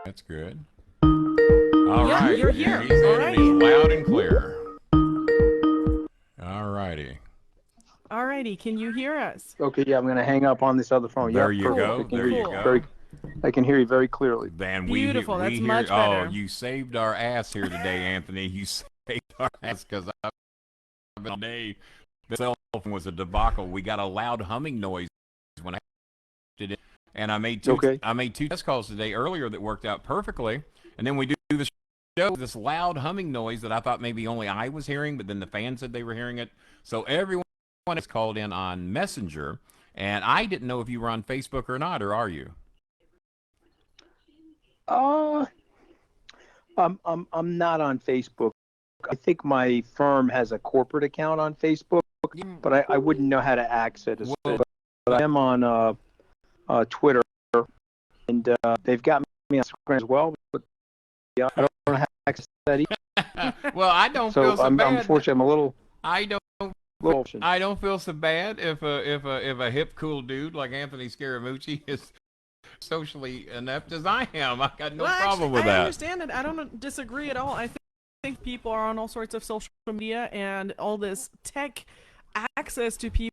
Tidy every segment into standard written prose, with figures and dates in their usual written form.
That's good. All Yeah, right. you're here. He's in and he's Alrighty. loud and clear. All righty. Alrighty. Can you hear us? Okay, yeah, I'm going to hang up on this other phone. There Yep, you perfect. go. I can There hear you you go. I can hear you very clearly. Then Beautiful. we That's hear. much Oh, better. you saved our ass here today, Anthony. You saved our ass because I've been all day. The cell phone was a debacle. We got a loud humming noise when I did it, and I made two test calls today earlier that worked out perfectly, and then we do the show this loud humming noise that I thought maybe only I was hearing, but then the fans said they were hearing it. So everyone is called in on Messenger, and I didn't know if you were on Facebook or not, or are you? Uh, I'm not on Facebook. I think my firm has a corporate account on Facebook, but I wouldn't know how to access it. Well, But I am on Twitter, and they've got me on Instagram as well. But yeah, I don't know how to access that either. well, I don't So feel so bad. unfortunately, I'm a little. I don't. little I don't feel so bad if a hip cool dude like Anthony Scaramucci is socially inept as I am. I got no Well, problem actually, with I that. understand it. I don't disagree at all. I think people are on all sorts of social media and all this tech access to people.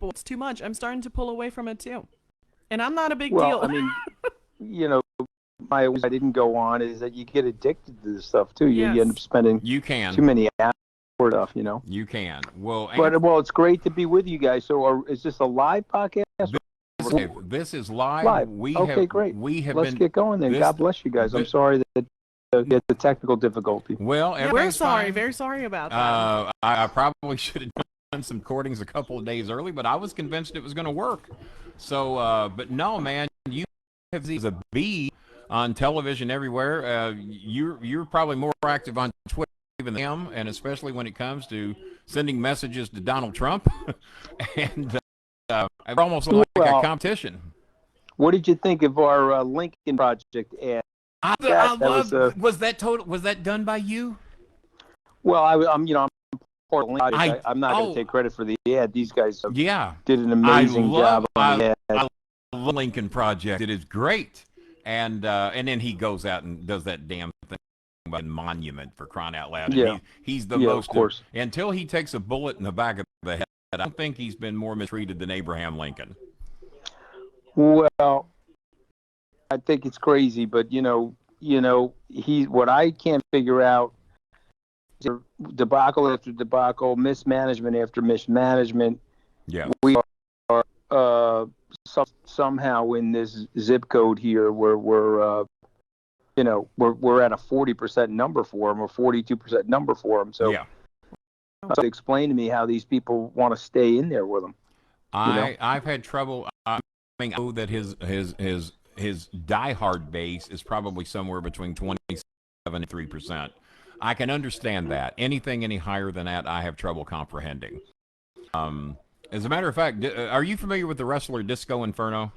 It's too much. I'm starting to pull away from it too. And I'm not a big Well, deal. I mean, you know, my I didn't go on is that you get addicted to this stuff too. You end up Yes. spending You too can. many hours for stuff, you know. You can. Well, But it's great to be with you guys. So, is this a live podcast? this is live. Live. We Okay, have great. we have Let's been get going then. this- God bless you guys. I'm this- sorry that get the technical difficulty. well. Yeah, we're Everything's sorry. fine. Very sorry about that. I probably should have done some recordings a couple of days early, but I was convinced it was going to work. So, but no, man, you have these a bee on television everywhere. You're probably more active on Twitter than him, and especially when it comes to sending messages to Donald Trump, and it's almost like a Well, competition. what did you think of our Lincoln Project ad? I that love. was, Was that total? Was that done by you? Well, I'm part of the Lincoln Project. I'm not going oh. to take credit for the ad. These guys Yeah. did an amazing job on the ad. I love Lincoln Project. It is great. And then he goes out and does that damn thing about monument for crying out loud. And Yeah. he's the Yeah, most of course. until he takes a bullet in the back of the head. I don't think he's been more mistreated than Abraham Lincoln. Well, I think it's crazy, but what I can't figure out is debacle after debacle, mismanagement after mismanagement. Yeah. We are somehow in this zip code here where we're at a 40% number for them or 42% number for them. So, yeah. so explain to me how these people want to stay in there with them. I've had trouble. I know that his diehard base is probably somewhere between 27 and 3%. I can understand that. Anything any higher than that, I have trouble comprehending. As a matter of fact, are you familiar with the wrestler Disco Inferno?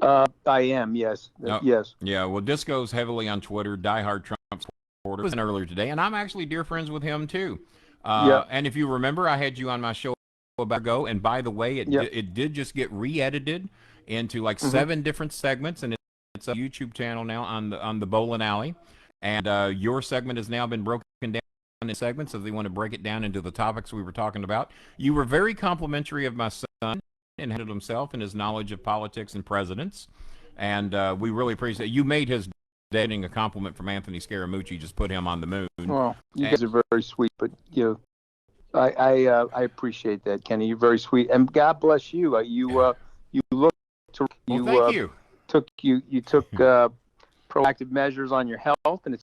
I am, yes. No. Yes. Yeah, well, Disco's heavily on Twitter, diehard Trump supporter. I was in earlier today, and I'm actually dear friends with him, too. And if you remember, I had you on my show about ago, and by the way, it did just get re-edited into like 7 different segments, and it's a YouTube channel now on the Bowling Alley. And your segment has now been broken down in segments, so they want to break it down into the topics we were talking about. You were very complimentary of my son and handled himself and his knowledge of politics and presidents, and we really appreciate it. You made his dating a compliment from Anthony Scaramucci, just put him on the moon. Well, you guys are very sweet, but I appreciate that, Kenny. You're very sweet, and God bless you. You look to you. Well, thank you. Took proactive measures on your health, and it's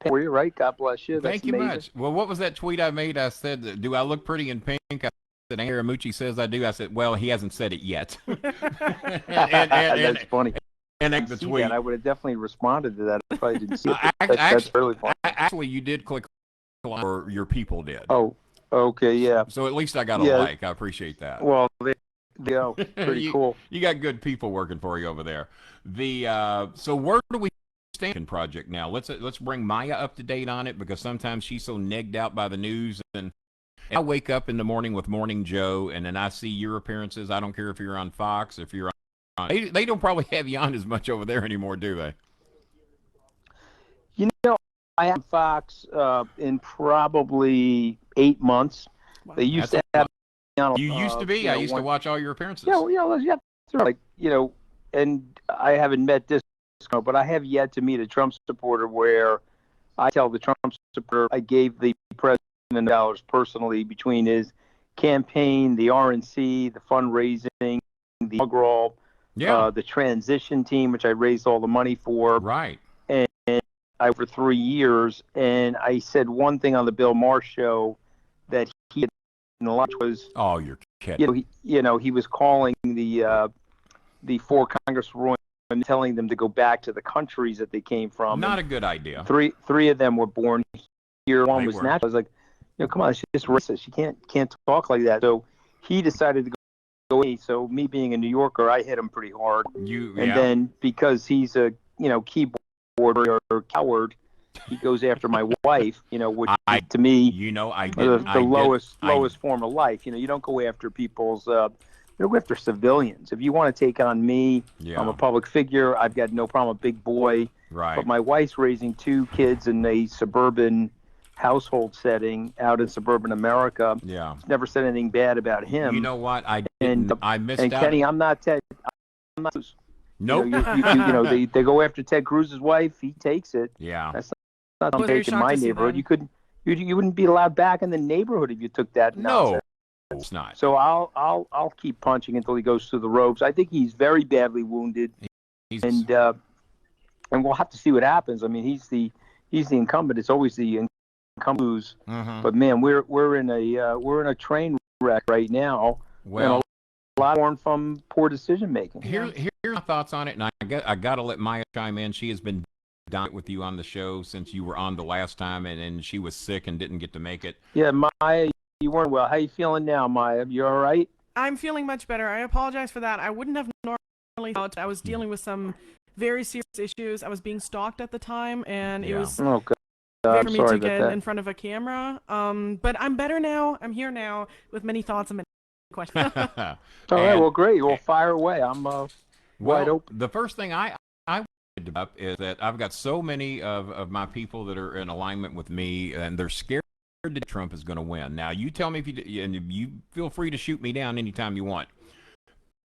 for you, right? God bless you. That's Thank you amazing. much. Well, what was that tweet I made? I said, "Do I look pretty in pink?" I said, "Scaramucci says I do." I said, "Well, he hasn't said it yet." That's funny. And I the see tweet. that. I would have definitely responded to that if I didn't see it. Actually, That's really funny. Actually, you did click, or your people did. Oh, okay, yeah. So at least I got a like. I appreciate that. Well, there you go. Pretty cool. You got good people working for you over there. So where do we stand in project now? Let's bring Maya up to date on it, because sometimes she's so negged out by the news, and I wake up in the morning with Morning Joe, and then I see your appearances. I don't care if you're on Fox, if you're on. They don't probably have you on as much over there anymore, do they? You know, I have Fox in probably 8 months. Wow. They used to have me on. You used to be. I used to watch all your appearances. Yeah, well, yeah, like and I haven't met this, but I have yet to meet a Trump supporter where I tell the Trump supporter I gave the president dollars personally between his campaign, the RNC, the fundraising, the inaugural, the transition team, which I raised all the money for. Right. And I for 3 years, and I said one thing on the Bill Maher show that he had in the lunch was, oh, you're kidding. He was calling the 4 congresswomen, telling them to go back to the countries that they came from. Not a good idea. Three of them were born here. One was natural. I was like, come on, it's just racist. You can't talk like that. So he decided to go away. So me being a New Yorker, I hit him pretty hard. Then because he's a keyboard or coward, he goes after my wife. Which to me, the lowest form of life. You don't go after people's. You go after civilians. If you want to take on me, I'm a public figure. I've got no problem with big boy. Right. But my wife's raising 2 kids in a suburban household setting out in suburban America. Yeah. She's never said anything bad about him. You know what? I missed out. And Kenny, I'm not Ted. I'm not. Nope. They go after Ted Cruz's wife. He takes it. Yeah. That's not something in my neighborhood. You wouldn't be allowed back in the neighborhood if you took that. No. It's not. So I'll keep punching until he goes through the ropes. I think he's very badly wounded, and we'll have to see what happens. I mean, he's the incumbent. It's always the incumbent who's. But man, we're in a train wreck right now. Well, and a lot born from poor decision making. Here's my thoughts on it, and I got to let Maya chime in. She has been down with you on the show since you were on the last time, and she was sick and didn't get to make it. Yeah, Maya. You weren't well. How you feeling now, Maya? You all right? I'm feeling much better. I apologize for that. I wouldn't have normally thought. I was dealing with some very serious issues. I was being stalked at the time, and it was very for me to get in front of a camera. But I'm better now. I'm here now with many thoughts and many questions. All right. Well, great. Well, fire away. I'm wide open. The first thing I wanted up is that I've got so many of my people that are in alignment with me, and they're scared that Trump is going to win. Now, you tell me if you feel free to shoot me down anytime you want.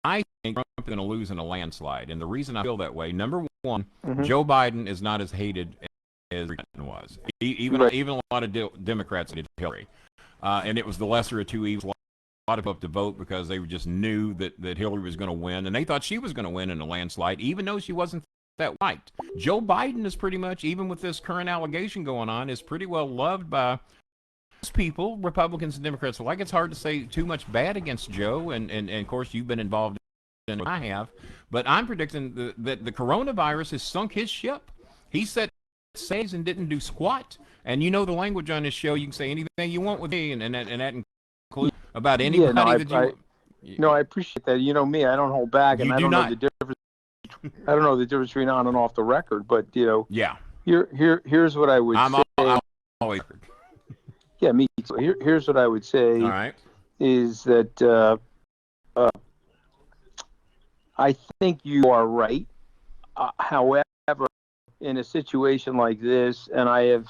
I think Trump is going to lose in a landslide, and the reason I feel that way, number one, Joe Biden is not as hated as Clinton was. Even a lot of Democrats did Hillary, and it was the lesser of two evils. A lot of people up to vote because they just knew that Hillary was going to win, and they thought she was going to win in a landslide, even though she wasn't that white. Joe Biden is pretty much, even with this current allegation going on, is pretty well loved by people, Republicans and Democrats alike. It's hard to say too much bad against Joe, and of course you've been involved in it. I have, but I'm predicting that the coronavirus has sunk his ship. He said says and didn't do squat, and you know the language on this show. You can say anything you want with me, and that includes about anybody No, I appreciate that. You know me, I don't hold back, and I don't know the difference. I don't know the difference between on and off the record, but here's what I would say. I'm always. Yeah, me too. Here's what I would say. All right. Is that I think you are right. However, in a situation like this, and I have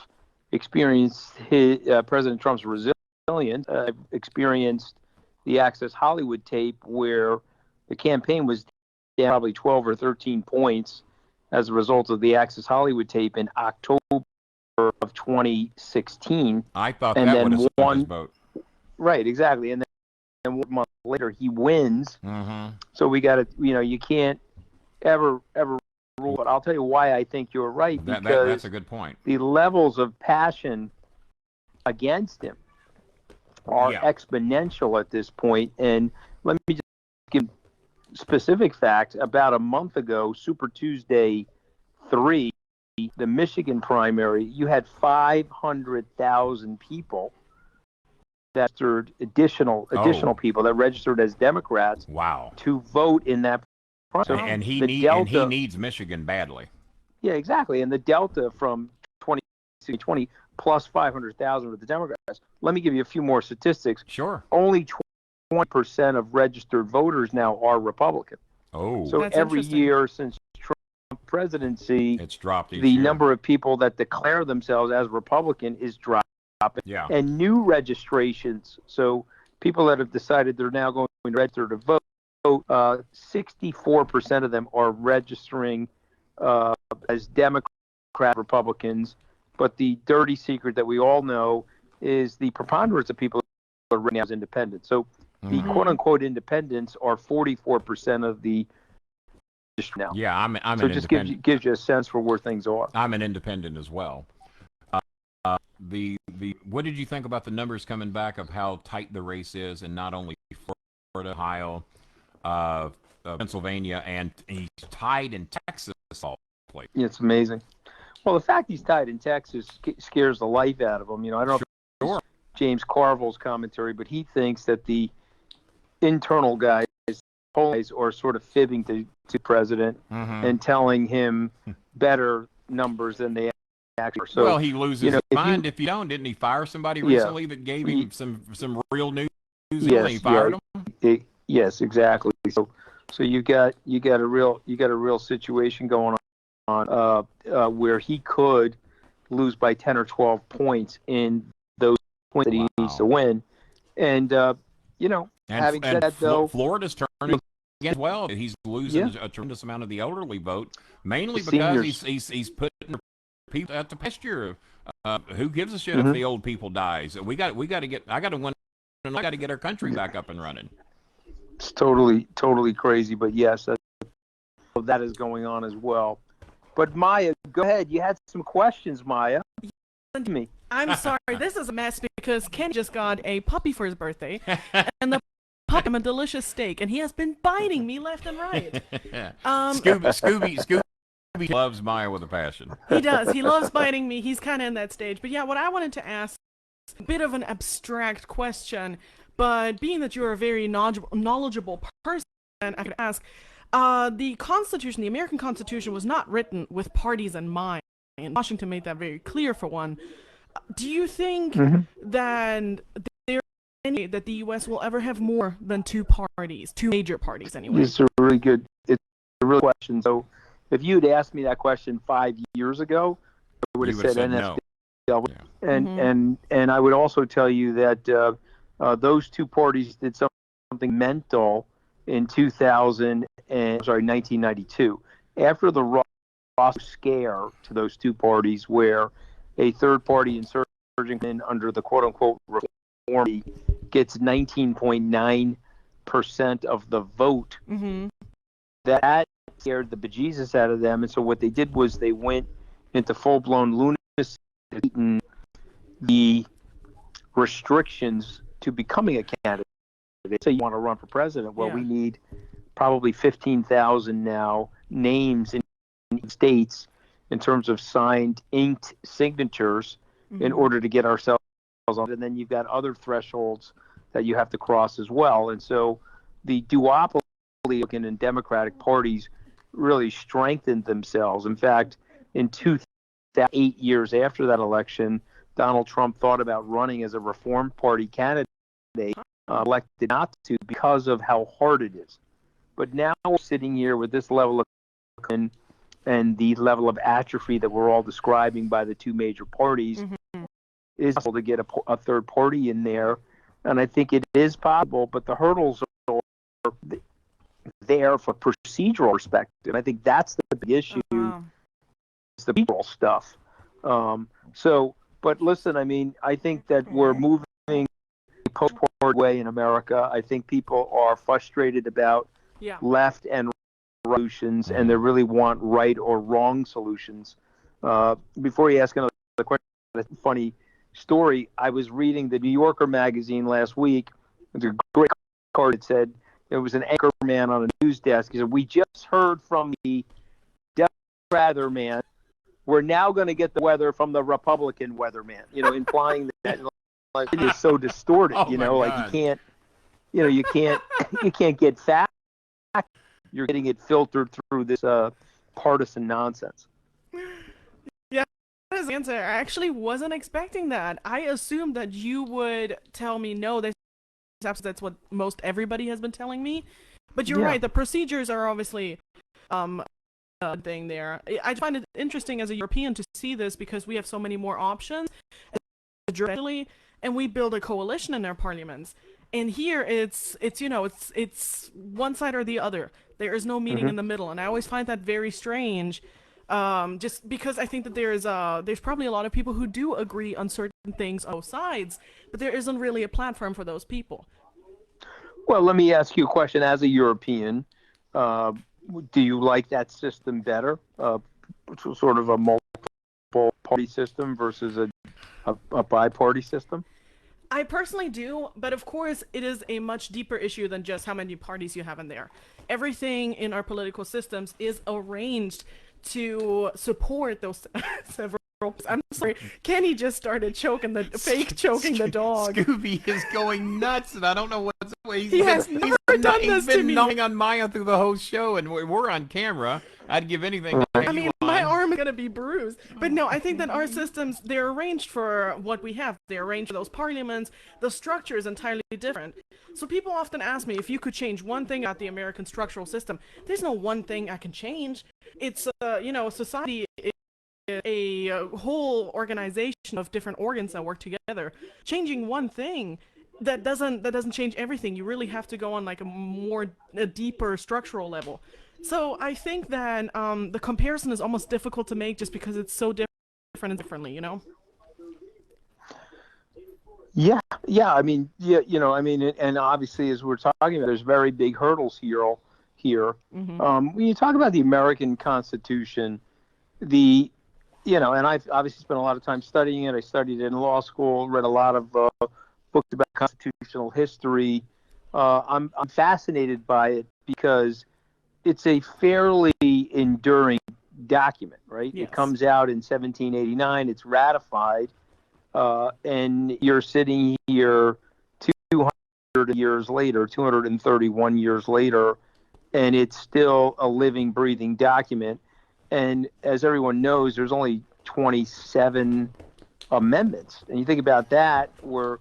experienced President Trump's resilience, I've experienced the Access Hollywood tape where the campaign was down probably 12 or 13 points as a result of the Access Hollywood tape in October of 2016. I thought that would have split his vote. Right, exactly. And then 1 month later, he wins. So we got to, you can't ever rule. But I'll tell you why I think you're right. Because that's a good point. The levels of passion against him are exponential at this point. And let me just give specific facts. About a month ago, Super Tuesday 3, the Michigan primary, you had 500,000 people registered, additional people that registered as Democrats. Wow. To vote in that primary. So and he needs Michigan badly. Yeah, exactly. And the delta from 2020 plus 500,000 with the Democrats. Let me give you a few more statistics. Sure. Only 20% of registered voters now are Republican. Oh, So that's every interesting. year since Trump presidency, it's dropped each the year. number of people that declare themselves as Republican is dropping. Yeah. And new registrations, so people that have decided they're now going to register to vote, 64% of them are registering as Democrat Republicans. But the dirty secret that we all know is the preponderance of people are right now as independents. So the quote-unquote independents are 44% of the now. Yeah, I'm so an it just independent. gives you a sense for where things are. I'm an independent as well. The what did you think about the numbers coming back of how tight the race is in not only Florida, Ohio, Pennsylvania, and he's tied in Texas all place. It's amazing. Well, the fact he's tied in Texas scares the life out of him. I don't know if it's James Carville's commentary, but he thinks that the internal guys are sort of fibbing to president and telling him better numbers than they actually are. So, well, he loses his mind if you don't. Didn't he fire somebody recently that gave him some real news? Yes, he fired him. Yes, exactly. So you got a real situation going on where he could lose by 10 or 12 points in those points that he needs to win. And having said that, though, Florida's turning again. Well, he's losing a tremendous amount of the elderly vote, mainly because he's putting people out to pasture. Who gives a shit if the old people dies? We got to get. I got to win. I got to get our country back up and running. It's totally crazy, but yes, that is going on as well. But Maya, go ahead. You had some questions, Maya. Listen to me. I'm sorry. This is a mess because Ken just got a puppy for his birthday, and the puppy is a delicious steak, and he has been biting me left and right. Scooby loves Maya with a passion. He does. He loves biting me. He's kind of in that stage. But yeah, what I wanted to ask, a bit of an abstract question, but being that you're a very knowledgeable person, I could ask, the Constitution, the American Constitution, was not written with parties in mind. And Washington made that very clear, for one. Do you think that that the U.S. will ever have more than two major parties anyway? It's a really real question. So if you had asked me that question 5 years ago, I would have said NFL. No. And I would also tell you that those two parties did something mental in 1992. After the Ross scare to those two parties, where a third party insurgent under the quote-unquote reform gets 19.9% of the vote, that scared the bejesus out of them. And so what they did was they went into full-blown lunacy, the restrictions to becoming a candidate. They say you want to run for president. Well, we need probably 15,000 now names in states in terms of signed, inked signatures in order to get ourselves on. And then you've got other thresholds that you have to cross as well. And so the duopoly in Democratic parties really strengthened themselves. In fact, in 8 years after that election, Donald Trump thought about running as a Reform Party candidate, elected not to because of how hard it is. But now we're sitting here with this level of and the level of atrophy that we're all describing by the two major parties is possible to get a third party in there. And I think it is possible, but the hurdles are there for procedural perspective. I think that's the big issue. It's the procedural stuff. But listen, I mean, I think that we're moving a post-war way in America. I think people are frustrated about left and right solutions, and they really want right or wrong solutions. Before you ask another question, a funny story. I was reading the New Yorker magazine last week. There's a great card that said, it was an anchor man on a news desk. He said, "We just heard from the Democrat weatherman. We're now going to get the weather from the Republican weatherman." Implying that it is so distorted. Oh, like you can't get fact. You're getting it filtered through this partisan nonsense. Yeah, that is the answer. I actually wasn't expecting that. I assumed that you would tell me no. That's what most everybody has been telling me. But you're right. The procedures are obviously thing there. I find it interesting as a European to see this because we have so many more options, and we build a coalition in our parliaments. And here it's one side or the other. There is no meeting in the middle, and I always find that very strange. Just because I think that there's probably a lot of people who do agree on certain things on both sides, but there isn't really a platform for those people. Well, let me ask you a question. As a European, do you like that system better? Sort of a multiple party system versus a bi-party system? I personally do, but of course it is a much deeper issue than just how many parties you have in there. Everything in our political systems is arranged to support those several. I'm sorry, Kenny just started choking the dog. Scooby is going nuts, and I don't know what's. He has never done this to me. He's been gnawing on Maya through the whole show, and we're on camera. I'd give anything to have you on. My arm is gonna be bruised. But no, I think that our systems, they're arranged for what we have. They're arranged for those parliaments. The structure is entirely different. So people often ask me if you could change one thing about the American structural system. There's no one thing I can change. It's society. A whole organization of different organs that work together. Changing one thing that doesn't change everything. You really have to go on like a deeper structural level. So I think that the comparison is almost difficult to make just because it's so different and differently, Yeah. I mean, and obviously, as we're talking about, there's very big hurdles here. When you talk about the American Constitution, and I've obviously spent a lot of time studying it. I studied it in law school, read a lot of books about constitutional history. I'm fascinated by it because it's a fairly enduring document, right? Yes. It comes out in 1789. It's ratified, and you're sitting here 200 years later, 231 years later, and it's still a living, breathing document. And as everyone knows, there's only 27 amendments. And you think about that, we're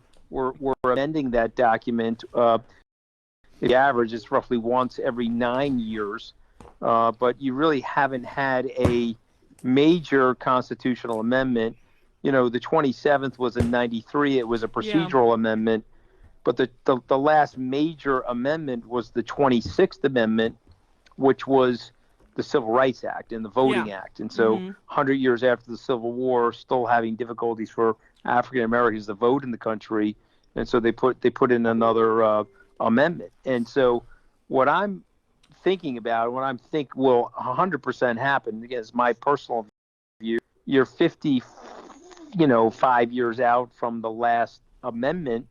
amending that document. The average is roughly once every 9 years. But you really haven't had a major constitutional amendment. The 27th was in 93. It was a procedural amendment. But the last major amendment was the 26th Amendment, which was the Civil Rights Act and the Voting Act. And so 100 years after the Civil War, still having difficulties for African Americans to vote in the country. And so they put in another amendment. And so what I'm thinking about, what I think will 100% happen, again, it's my personal view, you're 5 years out from the last amendment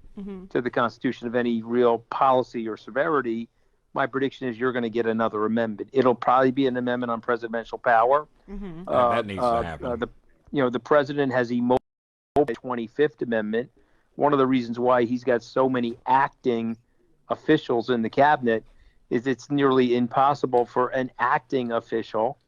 to the Constitution of any real policy or severity. My prediction is you're going to get another amendment. It'll probably be an amendment on presidential power. That needs to happen. The president has emoted the 25th Amendment. One of the reasons why he's got so many acting officials in the cabinet is it's nearly impossible for an acting official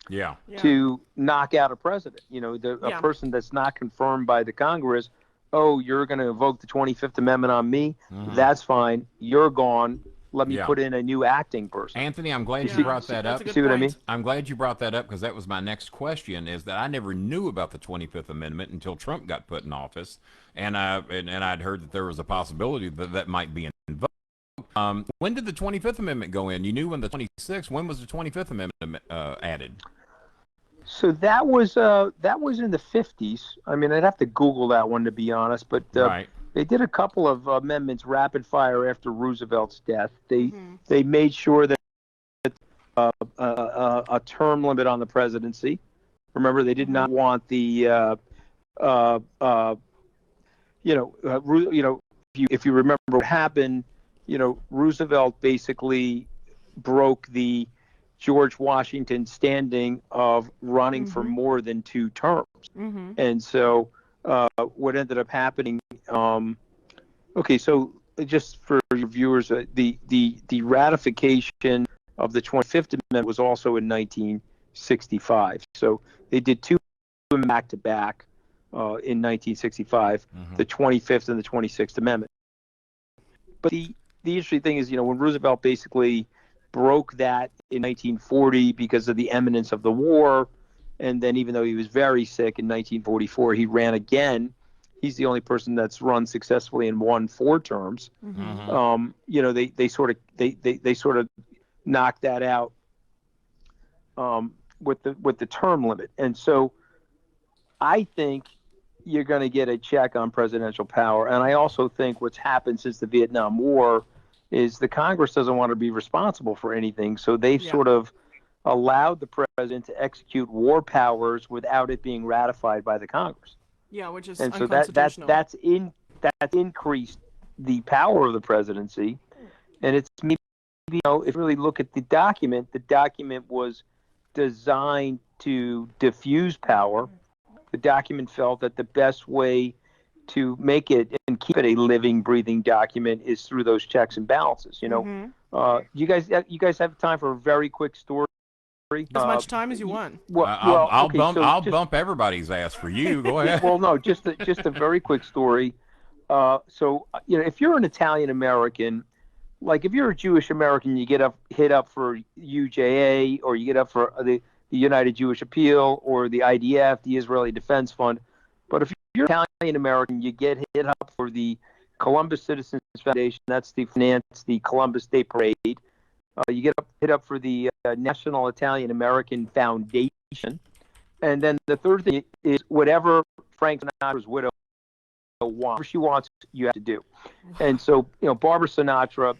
to knock out a president. A person that's not confirmed by the Congress, oh, you're going to invoke the 25th Amendment on me? That's fine. You're gone. Let me put in a new acting person. Anthony, I'm glad you brought that up. See what I mean? I'm glad you brought that up because that was my next question, is that I never knew about the 25th Amendment until Trump got put in office. And I'd heard that there was a possibility that might be invoked. When did the 25th Amendment go in? You knew when the 26th. When was the 25th Amendment added? So that was in the 50s. I mean, I'd have to Google that one to be honest, but they did a couple of amendments rapid fire after Roosevelt's death. They made sure that a term limit on the presidency. Remember, they did not want the if you remember what happened, Roosevelt basically broke the George Washington standing of running for more than 2 terms. And so what ended up happening, so just for your viewers, the ratification of the 25th Amendment was also in 1965. So they did 2 back to back in 1965, the 25th and the 26th Amendment. But interesting thing is, when Roosevelt basically broke that in 1940 because of the imminence of the war, and then even though he was very sick in 1944, he ran again. He's the only person that's run successfully and won 4 terms. Mm-hmm. They sort of knocked that out with the term limit, and so I think you're going to get a check on presidential power. And I also think what's happened since the Vietnam War is the Congress doesn't want to be responsible for anything, so they've sort of allowed the president to execute war powers without it being ratified by the Congress. Yeah, which is and so unconstitutional. that's increased the power of the presidency, and it's maybe, if you really look at the document was designed to diffuse power. The document felt that the best way to make it and keep it a living, breathing document is through those checks and balances. You guys have time for a very quick story? As much time as you want. I'll bump everybody's ass for you. Go ahead. Well, no, just a very quick story. So if you're an Italian American, like if you're a Jewish American, you hit up for UJA, or you get up for the United Jewish Appeal, or the IDF, the Israeli Defense Fund. But if you're Italian American, you get hit up for the Columbus Citizens Foundation. That's the finance the Columbus Day Parade. You get hit up for the National Italian American Foundation. And then the third thing is whatever Frank Sinatra's widow wants, whatever she wants, you have to do. And so, Barbara Sinatra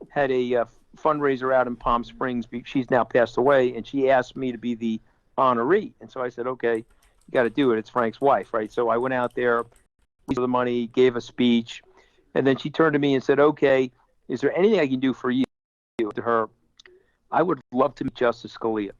had a fundraiser out in Palm Springs. She's now passed away, and she asked me to be the honoree. And so I said, okay, you got to do it. It's Frank's wife, right? So I went out there, the money, gave a speech, and then she turned to me and said, okay, is there anything I can do for you? To her, I would love to meet Justice Scalia.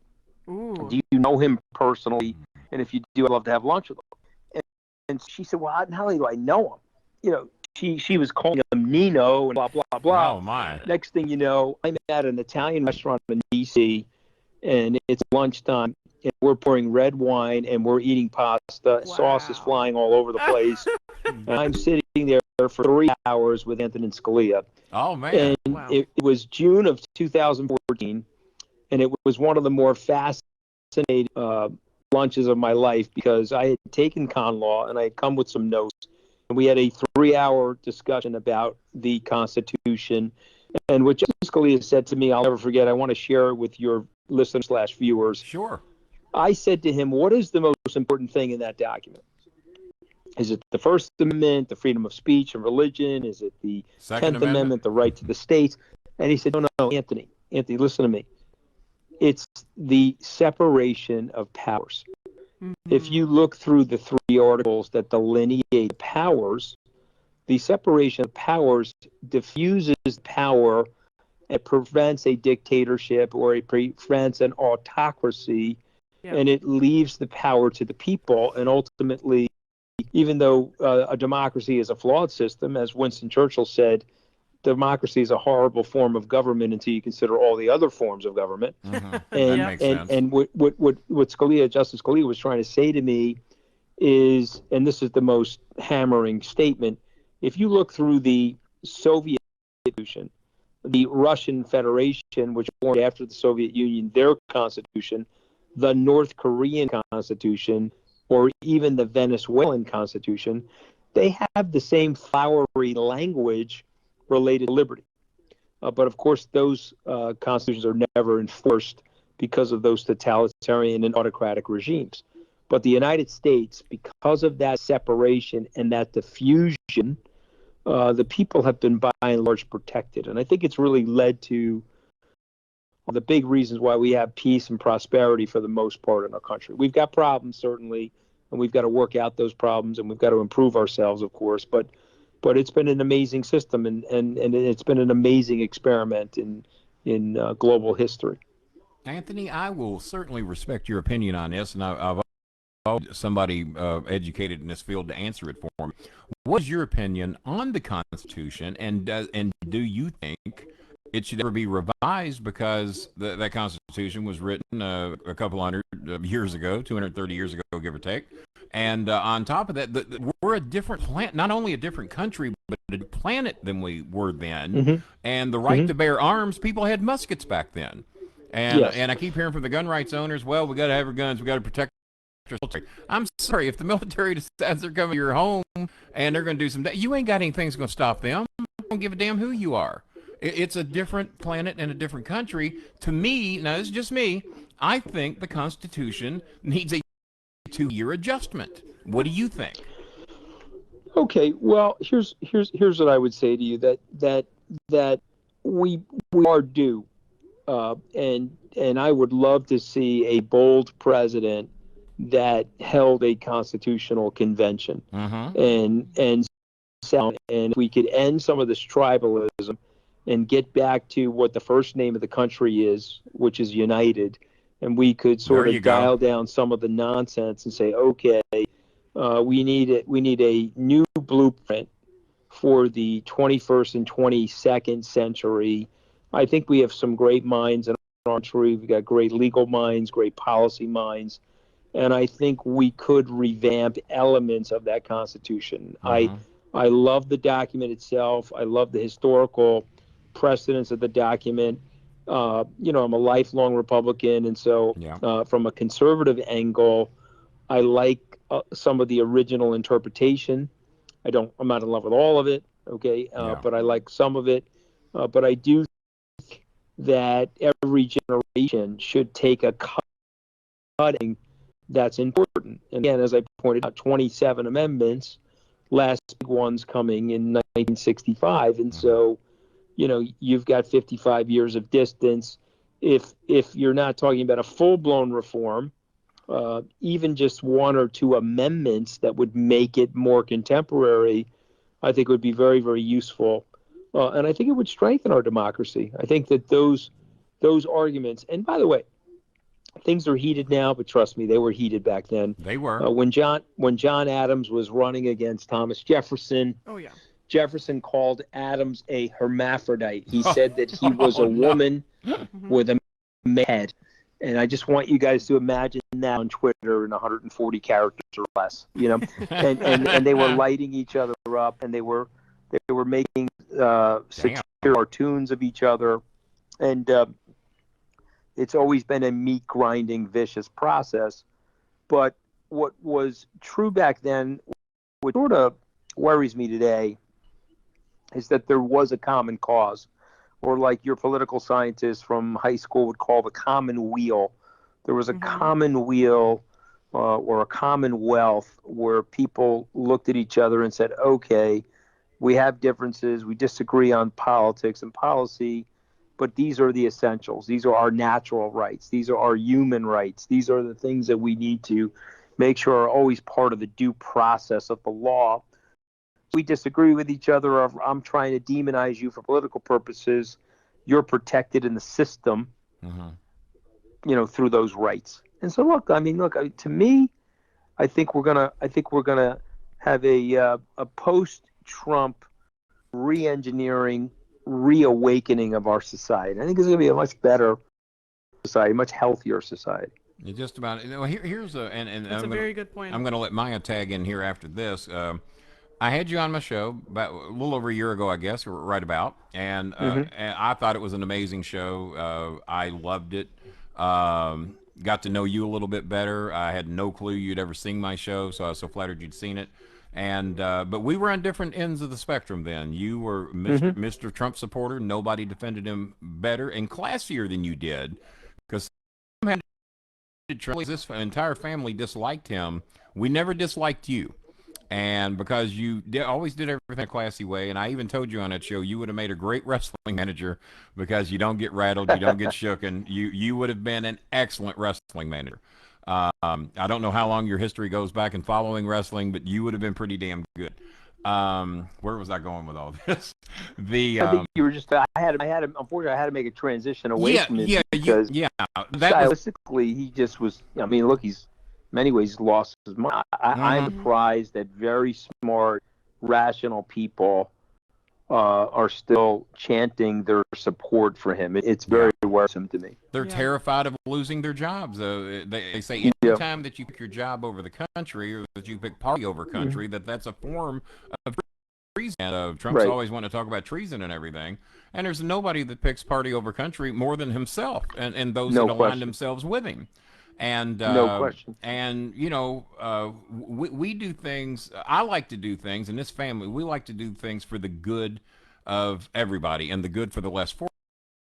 Ooh. Do you know him personally? And if you do, I'd love to have lunch with him. And she said, well, not only do I know him, she was calling him Nino and blah, blah, blah. Oh, my. Next thing you know, I'm at an Italian restaurant in D.C., and it's lunchtime, and we're pouring red wine, and we're eating pasta. Wow. Sauce is flying all over the place. And I'm sitting there for 3 hours with Antonin Scalia. Oh, man. And it was June of 2014, and it was one of the more fascinating lunches of my life, because I had taken con law, and I had come with some notes. And we had a 3-hour discussion about the Constitution. And what Justice Scalia said to me, I'll never forget, I want to share it with your listeners/viewers. Sure. I said to him, what is the most important thing in that document? Is it the First Amendment, the freedom of speech and religion? Is it the Second 10th Amendment, the right to the states? And he said, no, Anthony, listen to me. It's the separation of powers. Mm-hmm. If you look through the 3 articles that delineate powers, the separation of powers diffuses power. It prevents a dictatorship, or it prevents an autocracy, and it leaves the power to the people. And ultimately, even though a democracy is a flawed system, as Winston Churchill said, democracy is a horrible form of government until you consider all the other forms of government. Mm-hmm. That makes sense. And what Justice Scalia was trying to say to me is, and this is the most hammering statement, if you look through the Soviet Constitution, the Russian Federation, which was formed after the Soviet Union, their constitution, the North Korean constitution, or even the Venezuelan constitution, they have the same flowery language related to liberty. But of course, those constitutions are never enforced because of those totalitarian and autocratic regimes. But the United States, because of that separation and that diffusion, the people have been by and large protected. And I think it's really led to the big reasons why we have peace and prosperity for the most part in our country. We've got problems, certainly, and we've got to work out those problems, and we've got to improve ourselves, of course. But it's been an amazing system, and it's been an amazing experiment in global history. Anthony, I will certainly respect your opinion on this, and I've somebody educated in this field to answer it for me. What's your opinion on the Constitution, and do you think it should ever be revised, because that Constitution was written a couple hundred years ago, 230 years ago, give or take? And on top of that, we're a different planet, not only a different country, but planet than we were then, Mm-hmm. and the right Mm-hmm. to bear arms, people had muskets back then. And Yes. and I keep hearing from the gun rights owners, well, we got to have our guns, we got to protect our military. I'm sorry, if the military decides they're coming to your home and they're going to do some, you ain't got anything that's going to stop them. I don't give a damn who you are. It's a different planet and a different country. To me, now this is just me, I think the Constitution needs a 2-year adjustment. What do you think? Okay, well, here's what I would say to you, that we are due, and I would love to see a bold president that held a constitutional convention, and if we could end some of this tribalism and get back to what the first name of the country is, which is United, and we could sort of dial down some of the nonsense and say, okay, we need a new blueprint for the 21st and 22nd century. I think we have some great minds in our country. We've got great legal minds, great policy minds, and I think we could revamp elements of that Constitution. I love the document itself. I love the historical precedence of the document. I'm a lifelong Republican, and so from a conservative angle, I like some of the original interpretation. I'm not in love with all of it, okay, but I like some of it. But I do think that every generation should take a cutting that's important. And again, as I pointed out, 27 amendments, last big one's coming in 1965, and so you've got 55 years of distance. If you're not talking about a full-blown reform, even just one or two amendments that would make it more contemporary, I think would be very, very useful. And I think it would strengthen our democracy. I think that those arguments, and by the way, things are heated now, but trust me, they were heated back then. They were. When John Adams was running against Thomas Jefferson, Jefferson called Adams a hermaphrodite. He said that he was a woman with a man's head. And I just want you guys to imagine that on Twitter in 140 characters or less, and they were lighting each other up, and they were making satirical cartoons of each other, and it's always been a meat grinding, vicious process. But what was true back then, what sort of worries me today, is that there was a common cause, or like your political scientists from high school would call the common weal. There was a common weal or a commonwealth where people looked at each other and said, okay, we have differences, we disagree on politics and policy, but these are the essentials. These are our natural rights. These are our human rights. These are the things that we need to make sure are always part of the due process of the law. We disagree with each other, or I'm trying to demonize you for political purposes, you're protected in the system, through those rights. And so to me, I think we're gonna have a post-Trump re-engineering, reawakening of our society. I think it's gonna be a much better society, much healthier society. You're just about. Here's that's a very good point. I'm gonna let Maya tag in here after this. I had you on my show about a little over a year ago, I guess, or right about, and I thought it was an amazing show. I loved it. Got to know you a little bit better. I had no clue you'd ever seen my show, so I was so flattered you'd seen it. And but we were on different ends of the spectrum then. You were Mr. Trump supporter. Nobody defended him better and classier than you did, because this entire family disliked him. We never disliked you. And because you always did everything a classy way, and I even told you on that show, you would have made a great wrestling manager because you don't get rattled, you don't get shooken. You would have been an excellent wrestling manager. I don't know how long your history goes back in following wrestling, but you would have been pretty damn good. Where was I going with all this? I think you were just. Unfortunately, I had to make a transition away from him because stylistically, he just was. I mean, look, he's. Many ways lost his mind. I'm surprised that very smart, rational people are still chanting their support for him. It's very worrisome to me. They're terrified of losing their jobs. They say anytime that you pick your job over the country, or that you pick party over country, that's a form of treason. treason. And Trump's always wanting to talk about treason and everything. And there's nobody that picks party over country more than himself and those that align themselves with him. And no question. And we do things. I like to do things in this family. We like to do things for the good of everybody and the good for the less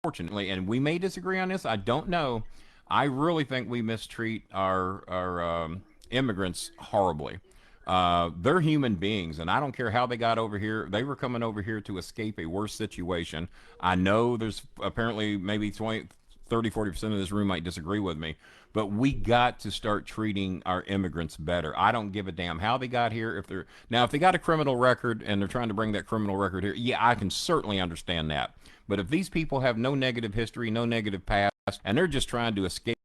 fortunately. And we may disagree on this. I don't know. I really think we mistreat our immigrants horribly. They're human beings, and I don't care how they got over here. They were coming over here to escape a worse situation. I know there's apparently maybe 20, 30, 40% of this room might disagree with me, but we got to start treating our immigrants better. I don't give a damn how they got here. If they got a criminal record and they're trying to bring that criminal record here, yeah, I can certainly understand that. But if these people have no negative history, no negative past, and they're just trying to escape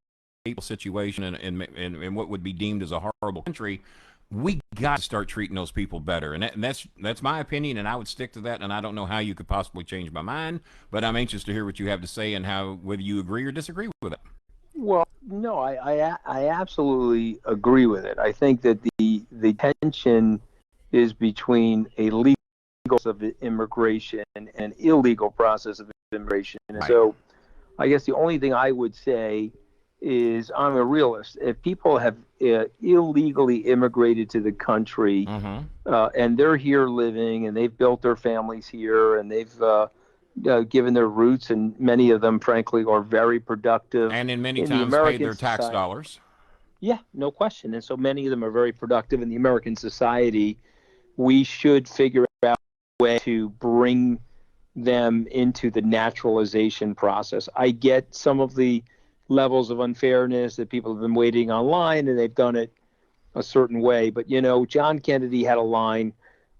a situation in what would be deemed as a horrible country, we got to start treating those people better. And that's my opinion, and I would stick to that, and I don't know how you could possibly change my mind, but I'm anxious to hear what you have to say and whether you agree or disagree with it. Well, no, I absolutely agree with it. I think that the tension is between a legal process of immigration and an illegal process of immigration. And so I guess the only thing I would say is I'm a realist. If people have illegally immigrated to the country and they're here living and they've built their families here and they've given their roots, and many of them, frankly, are very productive. And in many times paid their tax dollars. Yeah, no question. And so many of them are very productive in the American society. We should figure out a way to bring them into the naturalization process. I get some of the levels of unfairness that people have been waiting online and they've done it a certain way. But, John Kennedy had a line.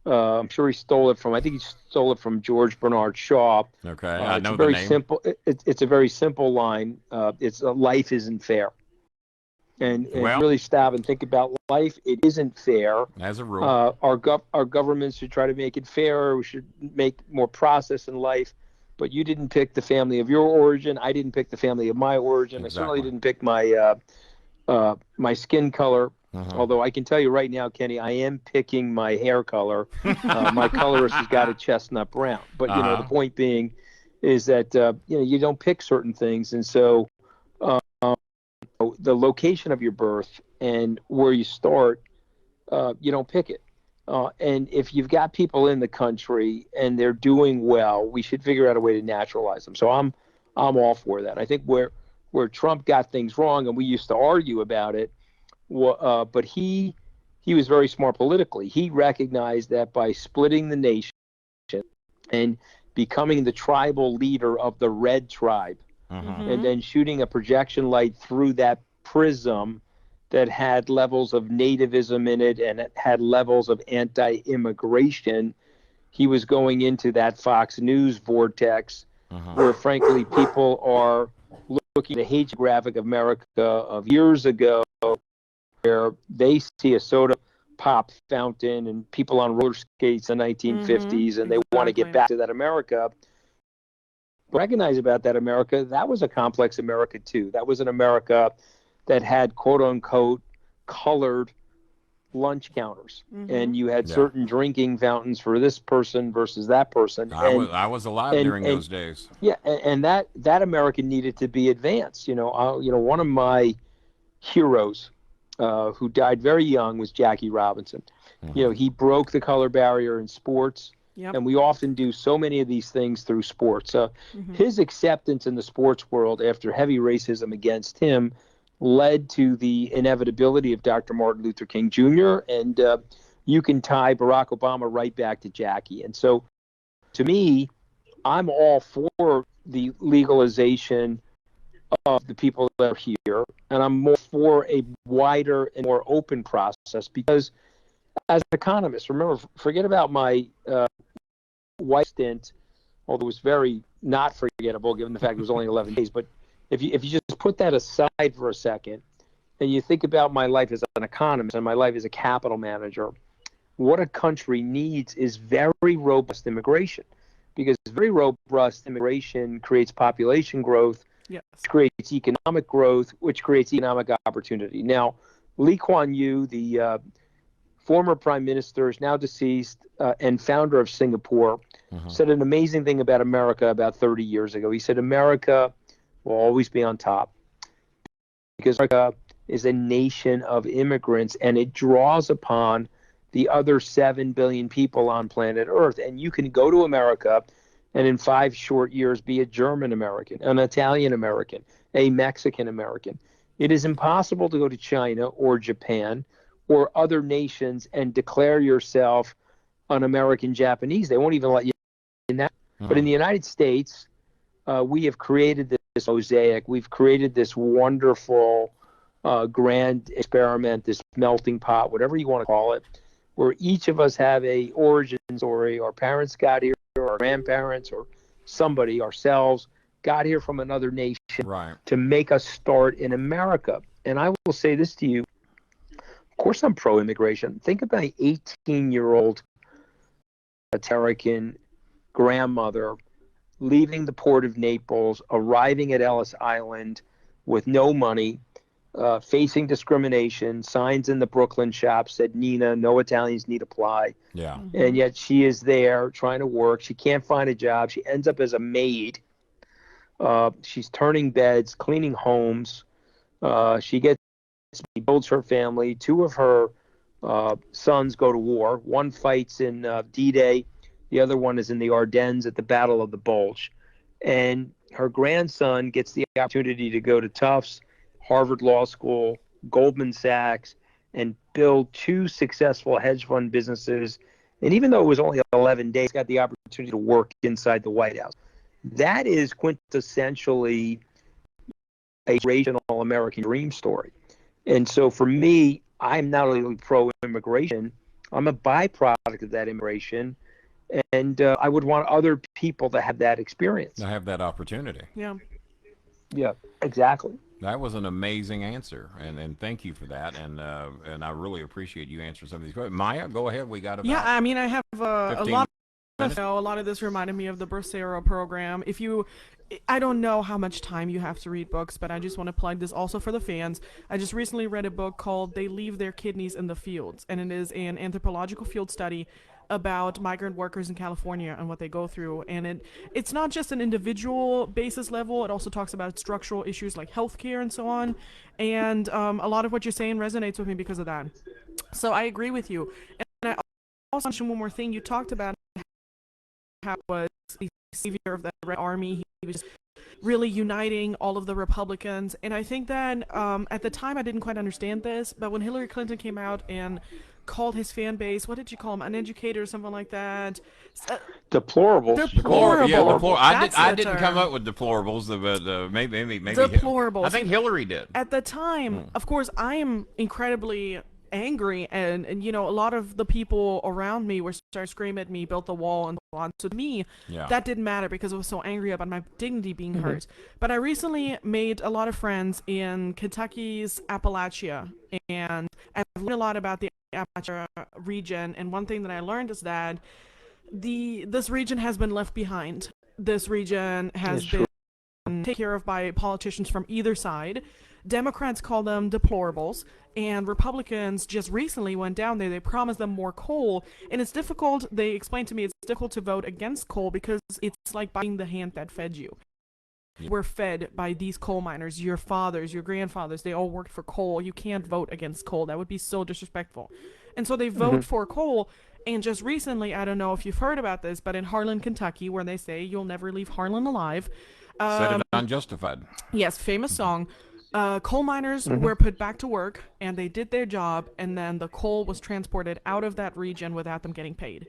I'm sure he stole it from George Bernard Shaw. Okay, I know the name. It's a very simple line. It's life isn't fair. And really stop and think about life. It isn't fair. As a rule. Our governments should try to make it fairer. We should make more process in life. But you didn't pick the family of your origin. I didn't pick the family of my origin. Exactly. I certainly didn't pick my skin color. Although I can tell you right now, Kenny, I am picking my hair color. My colorist has got a chestnut brown. But the point being is that you don't pick certain things, and so the location of your birth and where you start, you don't pick it. And if you've got people in the country and they're doing well, we should figure out a way to naturalize them. So I'm all for that. I think where Trump got things wrong, and we used to argue about it, but he was very smart politically. He recognized that by splitting the nation and becoming the tribal leader of the red tribe, and then shooting a projection light through that prism that had levels of nativism in it and it had levels of anti-immigration, he was going into that Fox News vortex where, frankly, people are looking at the hagiographic America of years ago, where they see a soda pop fountain and people on roller skates in the 1950s, and they want to get back to that America. Recognize about that America, that was a complex America too. That was an America that had quote unquote colored lunch counters, and you had certain drinking fountains for this person versus that person. I was alive during those days. Yeah, and that America needed to be advanced. One of my heroes who died very young was Jackie Robinson. He broke the color barrier in sports. Yep. And we often do so many of these things through sports. His acceptance in the sports world after heavy racism against him led to the inevitability of Dr. Martin Luther King Jr., and you can tie Barack Obama right back to Jackie. And so, to me, I'm all for the legalization of the people that are here, and I'm more for a wider and more open process because, as an economist, remember, forget about my white stint, although it was very not forgettable given the fact it was only 11 days. But if you just put that aside for a second and you think about my life as an economist and my life as a capital manager, what a country needs is very robust immigration, because very robust immigration creates population growth, which creates economic growth, which creates economic opportunity. Now, Lee Kuan Yew, the former prime minister, is now deceased, and founder of Singapore, said an amazing thing about America about 30 years ago. He said, America will always be on top because America is a nation of immigrants, and it draws upon the other 7 billion people on planet Earth. And you can go to America and in 5 short years be a German American, an Italian American, a Mexican American. It is impossible to go to China or Japan or other nations and declare yourself an American Japanese. They won't even let you in that. But in the United States, we have created this mosaic. We've created this wonderful grand experiment, this melting pot, whatever you want to call it, where each of us have a origin story. Our parents got here, or our grandparents, or somebody, ourselves, got here from another nation to make us start in America. And I will say this to you. Of course, I'm pro-immigration. Think about an 18-year-old American grandmother leaving the port of Naples, arriving at Ellis Island with no money, facing discrimination. Signs in the Brooklyn shop said, Nina, no Italians need apply. Yeah. And yet she is there trying to work. She can't find a job. She ends up as a maid. She's turning beds, cleaning homes. She builds her family. 2 of her sons go to war. One fights in D-Day. The other one is in the Ardennes at the Battle of the Bulge. And her grandson gets the opportunity to go to Tufts, Harvard Law School, Goldman Sachs, and build 2 successful hedge fund businesses. And even though it was only 11 days, got the opportunity to work inside the White House. That is quintessentially a regional American dream story. And so for me, I'm not only pro-immigration, I'm a byproduct of that immigration. And I would want other people to have that experience. To have that opportunity. Yeah. Yeah, exactly. That was an amazing answer, and thank you for that. And I really appreciate you answering some of these questions. Maya, go ahead. We got about I mean, I have a lot. A lot of this reminded me of the Bracero program. I don't know how much time you have to read books, but I just want to plug this also for the fans. I just recently read a book called They Leave Their Kidneys in the Fields, and it is an anthropological field study about migrant workers in California and what they go through. And it's not just an individual basis level. It also talks about structural issues like healthcare and so on. And a lot of what you're saying resonates with me because of that. So I agree with you. And I also mentioned one more thing. You talked about how was the savior of the Red Army. He was really uniting all of the Republicans. And I think that at the time I didn't quite understand this, but when Hillary Clinton came out and called his fan base, what did you call him, uneducated or something like that? Deplorables. Deplorable. Yeah, deplorable. I didn't term. come up with deplorables, but maybe deplorables. I think Hillary did. At the time, of course, I am incredibly angry, and you know, a lot of the people around me were starting to scream at me, built the wall, and so on. So to me, that didn't matter because I was so angry about my dignity being hurt. But I recently made a lot of friends in Kentucky's Appalachia, and I've learned a lot about the Appalachia region. And one thing that I learned is that this region has been left behind. This region has been taken care of by politicians from either side. Democrats call them deplorables, and Republicans just recently went down there. They promised them more coal, and it's difficult. They explained to me it's difficult to vote against coal because it's like biting the hand that fed you. We're fed by these coal miners, your fathers, your grandfathers. They all worked for coal. You can't vote against coal. That would be so disrespectful. And so they vote for coal. And just recently, I don't know if you've heard about this, but in Harlan, Kentucky, where they say you'll never leave Harlan alive. Said it unjustified. Yes, famous song. Coal miners were put back to work, and they did their job, and then the coal was transported out of that region without them getting paid.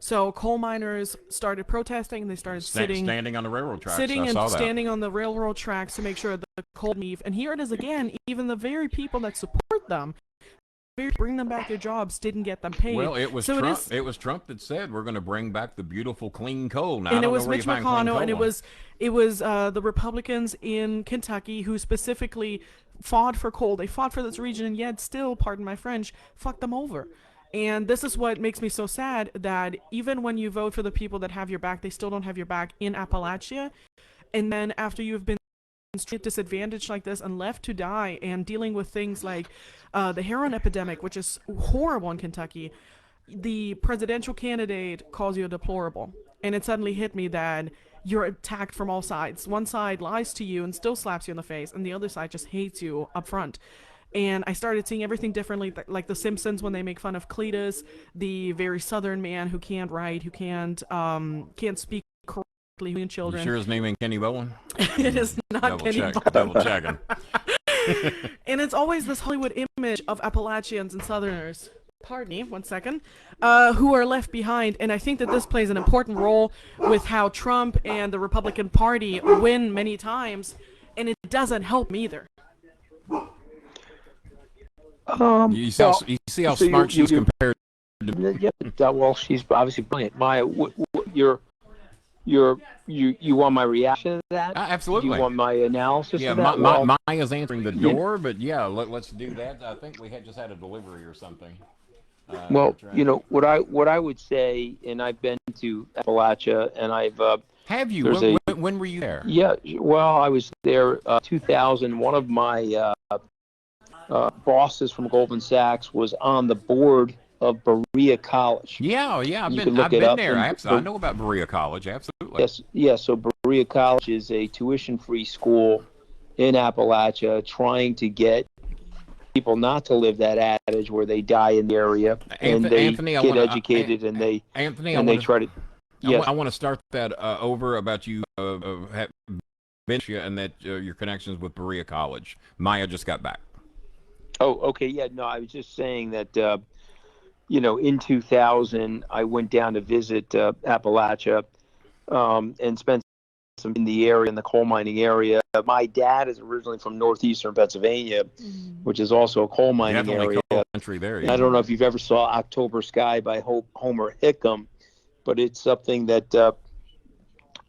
So coal miners started protesting, and they started standing on the railroad tracks. Standing on the railroad tracks to make sure that the coal leave. And here it is again, even the very people that support them, bring them back their jobs, didn't get them paid. Well, it was so Trump. It was Trump that said we're going to bring back the beautiful clean coal. Now, and it was Mitch McConnell, and it was the Republicans in Kentucky who specifically fought for coal. They fought for this region, and yet still, pardon my French, fucked them over. And this is what makes me so sad, that even when you vote for the people that have your back, they still don't have your back in Appalachia. And then after you've been disadvantaged like this and left to die, and dealing with things like the heroin epidemic, which is horrible in Kentucky. The presidential candidate calls you a deplorable, and it suddenly hit me that you're attacked from all sides. One side lies to you and still slaps you in the face, and the other side just hates you up front. And I started seeing everything differently, like The Simpsons when they make fun of Cletus, the very southern man who can't write, who can't speak correctly, and children. You sure his name ain't Kenny Bowen? It is not Kenny Bowen. Double checking. And it's always this Hollywood image of Appalachians and Southerners, pardon me, 1 second, who are left behind. And I think that this plays an important role with how Trump and the Republican Party win many times, and it doesn't help me either. You see how smart she's compared to. Yeah, well, she's obviously brilliant. Maya, you want my reaction to that? Absolutely. You want my analysis of that? Maya's answering the door, but yeah, let's do that. I think we just had a delivery or something. Well, what I would say, and I've been to Appalachia, and I've have you? When were you there? Yeah, well, I was there 2000. One of my bosses from Goldman Sachs was on the board of Berea College. Yeah, I've been there. I know about Berea College, absolutely. Yes. So Berea College is a tuition-free school in Appalachia, trying to get people not to live that adage where they die in the area and they get educated and they try to. Yes. I want to start that over about you and that your connections with Berea College. Maya just got back. Oh, okay. Yeah, no, I was just saying that, in 2000, I went down to visit Appalachia and spent some in the area, in the coal mining area. My dad is originally from northeastern Pennsylvania, which is also a coal mining area. Coal country there. Yeah. I don't know if you've ever saw October Sky by Homer Hickam, but it's something that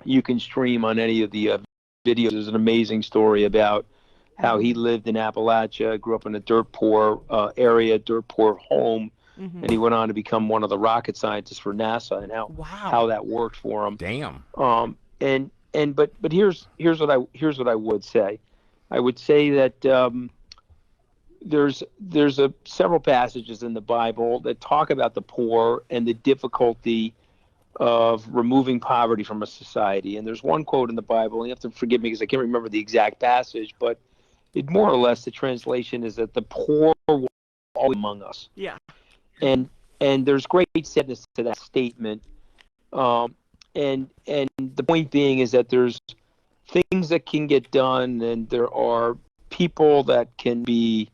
you can stream on any of the videos. There's an amazing story about how he lived in Appalachia, grew up in a dirt poor area, dirt poor home, and he went on to become one of the rocket scientists for NASA, and how that worked for him. Damn. But here's what I would say. I would say that there's several passages in the Bible that talk about the poor and the difficulty of removing poverty from a society. And there's one quote in the Bible, and you have to forgive me because I can't remember the exact passage, but it more or less, the translation is that the poor will always be among us. Yeah. And there's great sadness to that statement. And the point being is that there's things that can get done, and there are people that can be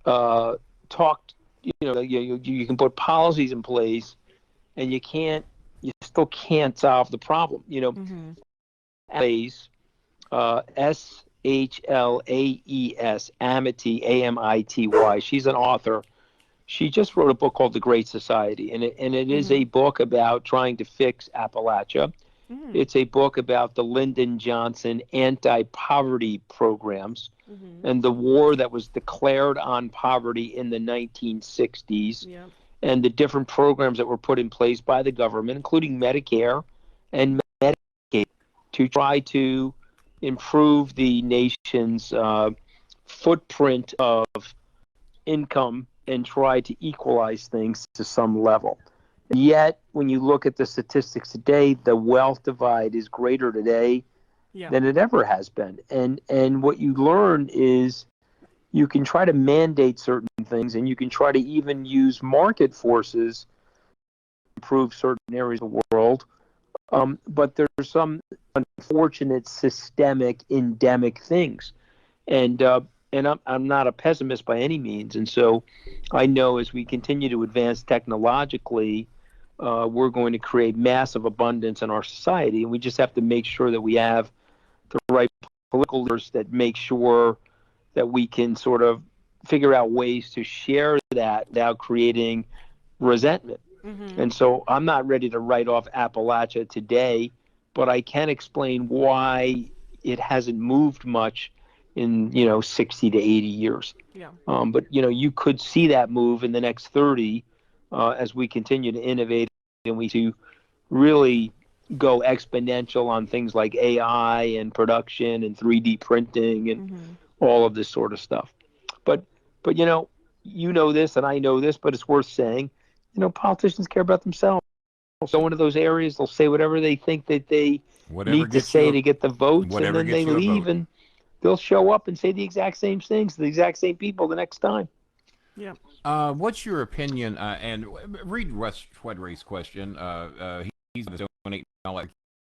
talked. You can put policies in place, and you still can't solve the problem. Shlaes, Amity, Amity. She's an author. She just wrote a book called The Great Society, and it is a book about trying to fix Appalachia. It's a book about the Lyndon Johnson anti-poverty programs and the war that was declared on poverty in the 1960s, and the different programs that were put in place by the government, including Medicare and Medicaid, to try to improve the nation's footprint of income and try to equalize things to some level. And yet, when you look at the statistics today, the wealth divide is greater today than it ever has been. And what you learn is you can try to mandate certain things, and you can try to even use market forces to improve certain areas of the world. But there's some unfortunate systemic, endemic things. And I'm not a pessimist by any means. And so I know as we continue to advance technologically, we're going to create massive abundance in our society. And we just have to make sure that we have the right political leaders that make sure that we can sort of figure out ways to share that without creating resentment. And so I'm not ready to write off Appalachia today, but I can explain why it hasn't moved much in 60 to 80 years. But you could see that move in the next 30 as we continue to innovate and we to really go exponential on things like AI and production and 3D printing and all of this sort of stuff. But you know this and I know this, but it's worth saying, politicians care about themselves. So into those areas, they'll say whatever they think that they need to say to get the votes, and then they leave and they'll show up and say the exact same things to the exact same people the next time. Yeah. What's your opinion? And read Wes Twedray's question. He's donating like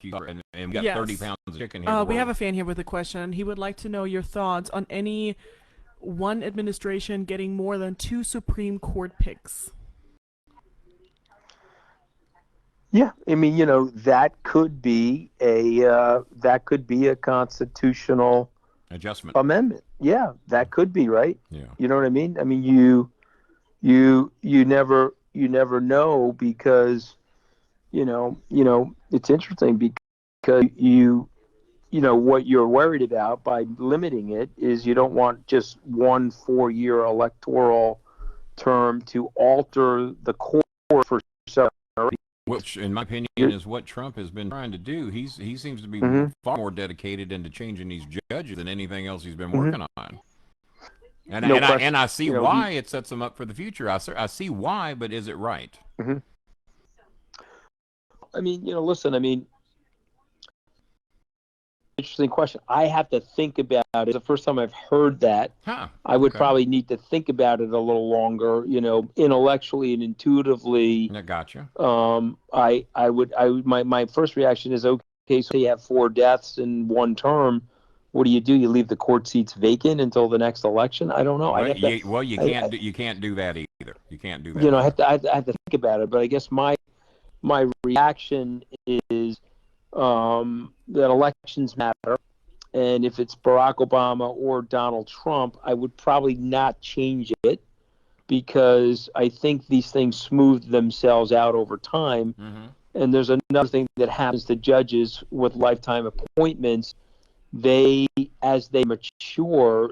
and we got 30 pounds of chicken here. We have a fan here with a question. He would like to know your thoughts on any one administration getting more than 2 Supreme Court picks. Yeah, I mean, that could be a constitutional adjustment amendment. Yeah, that could be, right. Yeah, you know what I mean. I mean, you never know, because it's interesting because what you're worried about by limiting it is you don't want just one 4-year electoral term to alter the court for so. Which, in my opinion, is what Trump has been trying to do. He seems to be far more dedicated into changing these judges than anything else he's been working on. And I see why it sets him up for the future. I see why, but is it right? I mean, listen. I mean, interesting question. I have to think about it. It's the first time I've heard that. I would probably need to think about it a little longer, intellectually and intuitively. I gotcha. My first reaction is, okay, so you have 4 deaths in one term. What do? You leave the court seats vacant until the next election? I don't know. Well, you can't do that either. You can't do that. I have to think about it. But I guess my reaction is that elections matter, and if it's Barack Obama or Donald Trump, I would probably not change it, because I think these things smooth themselves out over time. And there's another thing that happens to judges with lifetime appointments. As they mature,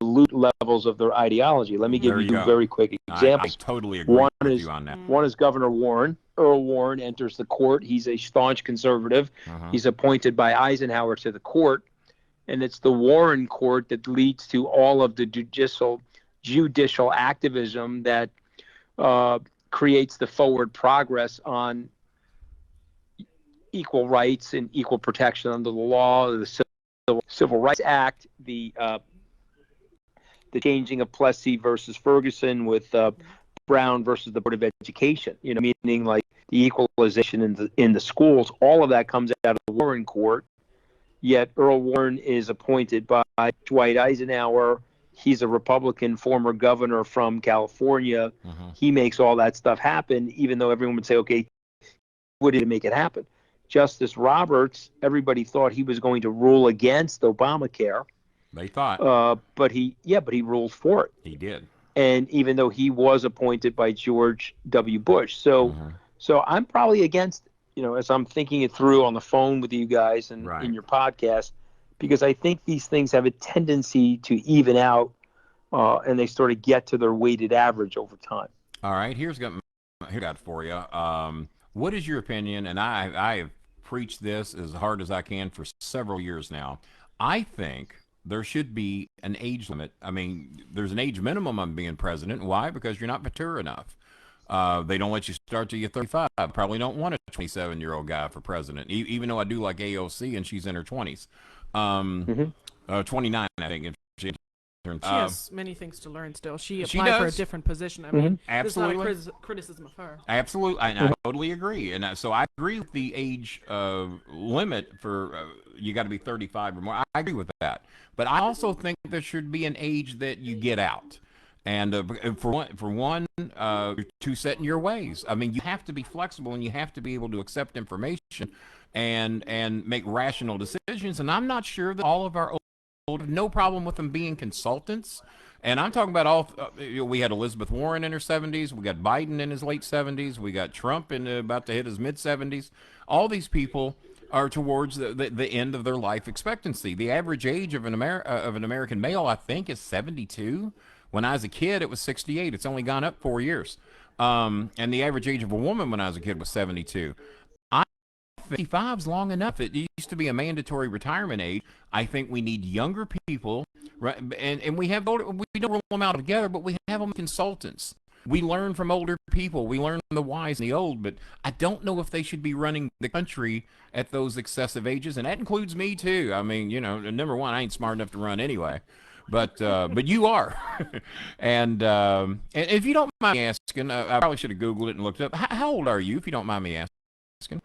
lose levels of their ideology. Let me give you 2 very quick examples. I totally agree with you on that. One is Governor Warren. Earl Warren enters the court. He's a staunch conservative. He's appointed by Eisenhower to the court, and it's the Warren court that leads to all of the judicial activism that creates the forward progress on equal rights and equal protection under the law, the Civil Rights Act, the changing of Plessy versus Ferguson with Brown versus the Board of Education. Meaning like the equalization in the schools. All of that comes out of the Warren court. Yet Earl Warren is appointed by Dwight Eisenhower. He's a Republican former governor from California. He makes all that stuff happen, even though everyone would say, okay, what did make it happen? Justice Roberts, everybody thought he was going to rule against Obamacare. They thought. But he ruled for it. He did. And even though he was appointed by George W. Bush. So I'm probably against, as I'm thinking it through on the phone with you guys and in your podcast, because I think these things have a tendency to even out, and they sort of get to their weighted average over time. All right, here's got for you. What is your opinion? And I have preached this as hard as I can for several years now. I think there should be an age limit. I mean, there's an age minimum on being president. Why? Because you're not mature enough. They don't let you start till you're 35. Probably don't want a 27-year-old guy for president, even though I do like AOC and she's in her 20s. 29, I think. She has many things to learn still. She applied for a different position. I mean, absolutely. This is not a criticism of her. Absolutely. I totally agree. And so I agree with the age limit for you got to be 35 or more. I agree with that. But I also think there should be an age that you get out. And for one, you're too set in your ways. I mean, you have to be flexible, and you have to be able to accept information and make rational decisions. And I'm not sure that all of our no problem with them being consultants. And I'm talking about we had Elizabeth Warren in her 70s. We got Biden in his late 70s. We got Trump about to hit his mid 70s. All these people are towards the end of their life expectancy. The average age of an American male, I think, is 72. When I was a kid, it was 68. It's only gone up 4 years. And the average age of a woman when I was a kid was 72. I 55's long enough. It used to be a mandatory retirement age. I think we need younger people, right? And we have older, we don't roll them out together, but we have them consultants. We learn from older people. We learn from the wise and the old, but I don't know if they should be running the country at those excessive ages, and that includes me too. I mean, you know, number one, I ain't smart enough to run anyway, but you are. And if you don't mind me asking, I probably should have Googled it and looked up. How old are you, if you don't mind me asking?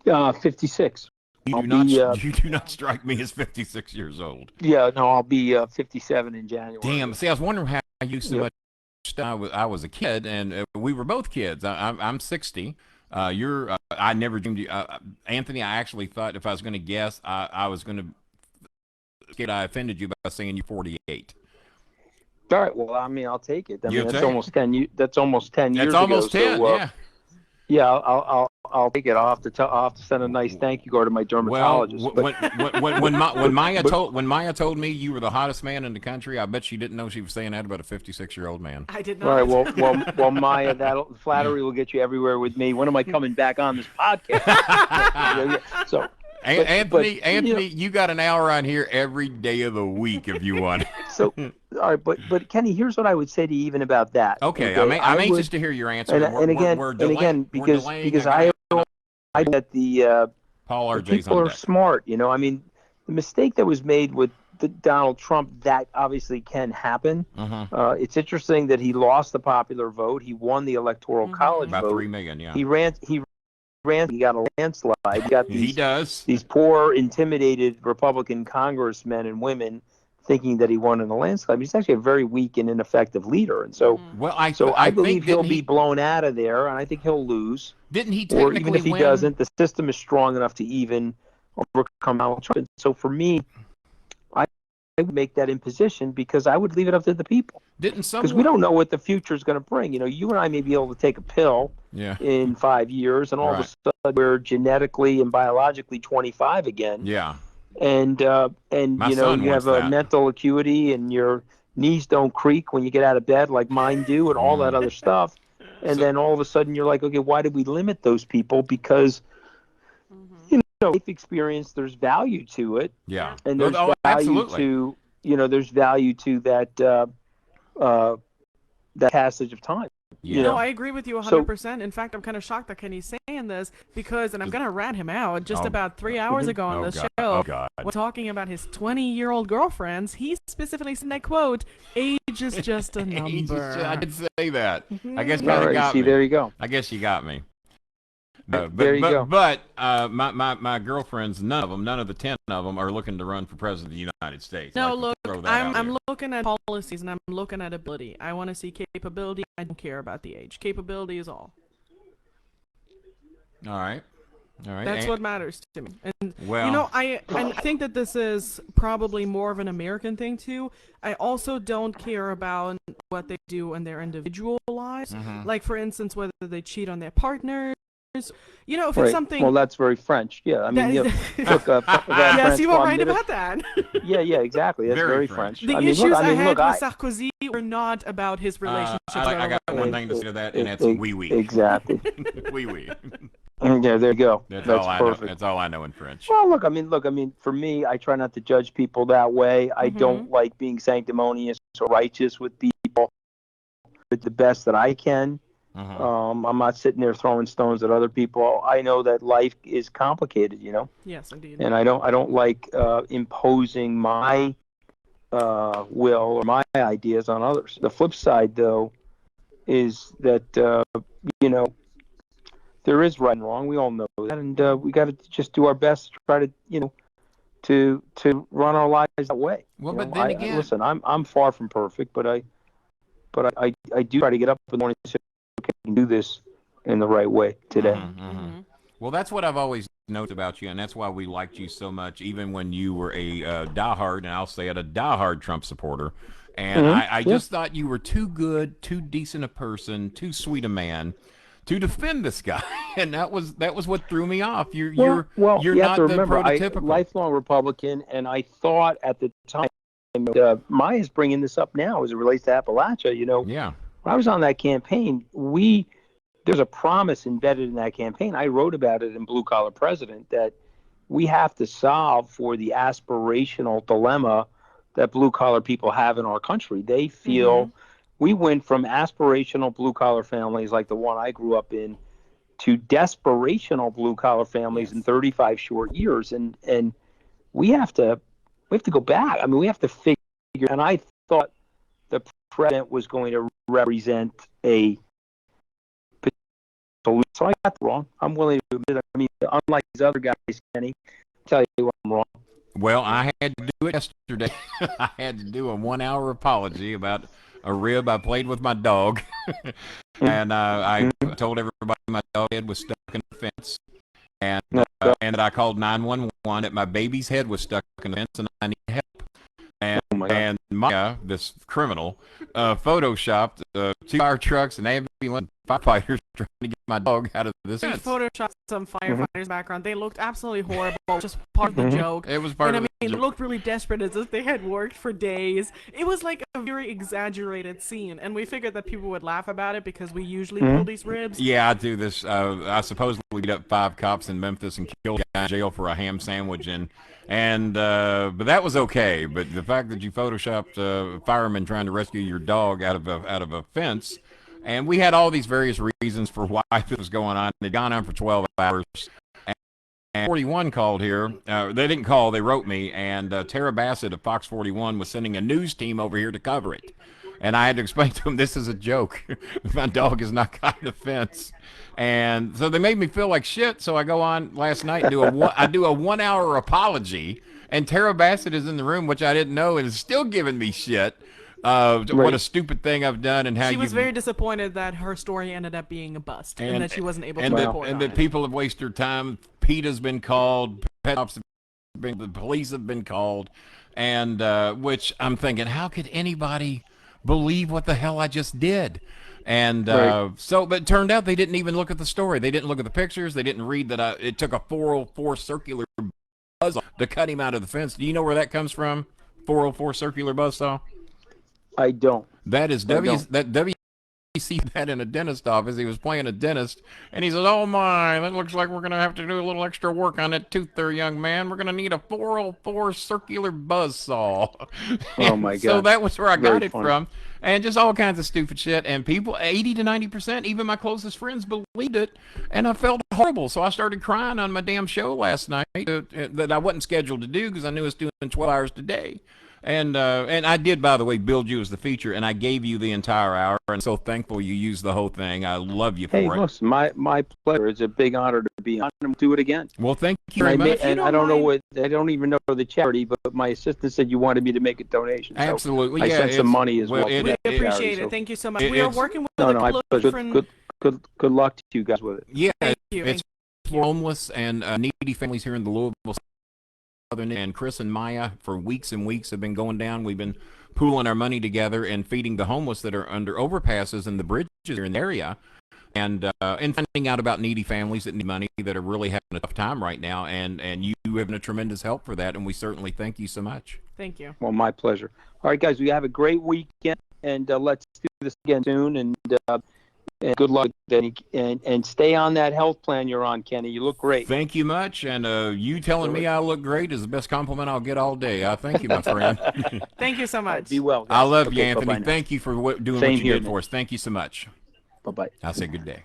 56. You do not strike me as 56 years old. Yeah, no, I'll be 57 in January. Damn. See, I was wondering how you used so much. I was a kid, and we were both kids. I'm 60. I never dreamed you, Anthony. I actually thought, if I was going to guess, I was going to. I offended you by saying you're 48. All right. Well, I mean, I'll take it. I mean, that's almost 10. That's almost 10 years. That's almost ago, 10. So, yeah. Yeah, I'll take it. I'll have to send a nice thank you card to my dermatologist. Well, when Maya told me you were the hottest man in the country, I bet she didn't know she was saying that about a 56-year-old man. I did not. All right. Well, Maya, that flattery will get you everywhere with me. When am I coming back on this podcast? So. Anthony, you got an hour on here every day of the week if you want. So, all right, but Kenny, here's what I would say to you even about that. Okay, I'm anxious to hear your answer. And again, because I that the people are smart. You know, I mean, the mistake that was made with Donald Trump, that obviously can happen. It's interesting that he lost the popular vote. He won the electoral college about vote. 3 million. Yeah, he got a landslide. He got these poor, intimidated Republican congressmen and women thinking that he won in a landslide. But he's actually a very weak and ineffective leader, and so I believe he'll be blown out of there, and I think he'll lose. Didn't he technically or even if he win? Doesn't, the system is strong enough to even overcome Donald Trump. So for me, I would make that imposition because I would leave it up to the people. Because we don't know what the future is going to bring. You know, you and I may be able to take a pill in 5 years, and all of a sudden we're genetically and biologically 25 again. Yeah. And you know, you have a mental acuity, and your knees don't creak when you get out of bed like mine do, and all that other stuff. And then all of a sudden you're like, okay, why did we limit those people? Because you know, life experience, there's value to it. Yeah. And there's value to, you know, there's value to that that passage of time. Yeah. You know? No, I agree with you 100%. In fact, I'm kind of shocked that Kenny's saying this because, and I'm going to rat him out, just about 3 hours ago on the show, when talking about his 20-year-old girlfriends, he specifically said, and I quote, age is just a number. I did say that. I guess you got me. There you go. I guess you got me. There you go. But my girlfriends, none of the 10 of them are looking to run for president of the United States. No, look, I'm looking at policies and I'm looking at ability. I want to see capability. I don't care about the age. Capability is all. All right. That's what matters to me. And you know, I think that this is probably more of an American thing too. I also don't care about what they do in their individual lives. Like, for instance, whether they cheat on their partners. You know, if it's something. Well, that's very French. Yeah, I mean, look, yes, you were right about that. Yeah, exactly. That's very French. The issues I had with Sarkozy were not about his relationship. I got one thing to say to that, and that's oui. Exactly. Oui. Yeah, there you go. That's perfect. That's all I know in French. Well, look, I mean, for me, I try not to judge people that way. I don't like being sanctimonious or righteous with people. With the best that I can. I'm not sitting there throwing stones at other people. I know that life is complicated, you know. Yes, indeed. And I don't like imposing my will or my ideas on others. The flip side, though, is that you know, there is right and wrong. We all know that, and we got to just do our best to try to, you know, to run our lives that way. Well, you but know, then again, listen, I'm far from perfect, but I do try to get up in the morning and say, okay, I can do this in the right way today. Well, that's what I've always noted about you, and that's why we liked you so much, even when you were a diehard, and I'll say it, a diehard Trump supporter. And I just thought you were too good, too decent a person, too sweet a man to defend this guy, and that was what threw me off. You're not the prototypical. I'm a lifelong Republican, and I thought at the time, Maya's bringing this up now as it relates to Appalachia. You know, when I was on that campaign, we there's a promise embedded in that campaign. I wrote about it in Blue Collar President that we have to solve for the aspirational dilemma that blue collar people have in our country. They feel we went from aspirational blue collar families like the one I grew up in to desperational blue collar families in 35 short years, and we have to go back. I mean, we have to figure. And I thought the president was going to represent a solution. So I got it wrong. I'm willing to admit it. I mean, unlike these other guys, Kenny, I'll tell you what, I'm wrong. Well, I had to do it yesterday. I had to do a 1-hour apology about a rib I played with my dog. And I told everybody my dog head was stuck in the fence. And that I called 911, that my baby's head was stuck in the fence and I need help. And Maya, this criminal, photoshopped 2 fire trucks and ambulance firefighters trying to get my dog out of this fence. Photoshopped some firefighters' background. They looked absolutely horrible, just part of the joke. It was part of the joke. They looked really desperate, as if they had worked for days. It was like a very exaggerated scene, and we figured that people would laugh about it because we usually pull these ribs. Yeah, I do this. I supposedly beat up 5 cops in Memphis and killed a guy in jail for a ham sandwich, but that was okay. But the fact that you photoshopped a fireman trying to rescue your dog out of a fence, and we had all these various reasons for why this was going on. They'd gone on for 12 hours. And 41 called here. They didn't call, they wrote me, and Tara Bassett of Fox 41 was sending a news team over here to cover it. And I had to explain to them, this is a joke. My dog is not caught in the fence. And so they made me feel like shit, so I go on last night and do a 1-hour apology, and Tara Bassett is in the room, which I didn't know, and is still giving me shit. What a stupid thing I've done, and how she was very disappointed that her story ended up being a bust, and that she wasn't able to report and that people have wasted their time. PETA's been called, pet ops have been, the police have been called, and which I'm thinking, how could anybody believe what the hell I just did? And but it turned out they didn't even look at the story. They didn't look at the pictures. They didn't read that it took a 404 circular buzzsaw to cut him out of the fence. Do you know where that comes from? 404 circular buzzsaw? I don't. That is see that in a dentist office. He was playing a dentist, and he says, "Oh my, that looks like we're going to have to do a little extra work on that tooth there, young man. We're going to need a 404 circular buzzsaw." Oh my God. So that was where I got it from, and just all kinds of stupid shit. And people, 80 to 90%, even my closest friends believed it, and I felt horrible. So I started crying on my damn show last night that I wasn't scheduled to do because I knew I was doing 12 hours today. And I did, by the way, build you as the feature, and I gave you the entire hour, and so thankful you used the whole thing. I love you for it. Hey, listen, my pleasure. It's a big honor to be on and do it again. Well, thank you very much. And I don't even know the charity, but my assistant said you wanted me to make a donation. So absolutely, I sent some money as well. We appreciate it. Thank you so much. We are working with a couple of different. Good luck to you guys with it. Yeah, thank you. It's homeless and needy families here in the Louisville. And Chris and Maya for weeks and weeks have been going down. We've been pooling our money together and feeding the homeless that are under overpasses and the bridges here in the area, and finding out about needy families that need money, that are really having a tough time right now. And you have been a tremendous help for that, and we certainly thank you so much. Thank you. Well, my pleasure. All right, guys, we have a great weekend, and let's do this again soon. And good luck, Denny, and stay on that health plan you're on, Kenny. You look great. Thank you much, and you telling me I look great is the best compliment I'll get all day. I thank you, my friend. Thank you so much. Be well, guys. I love you, Anthony. Thank you for doing what you did for us. Thank you so much. Bye-bye. I'll say good day.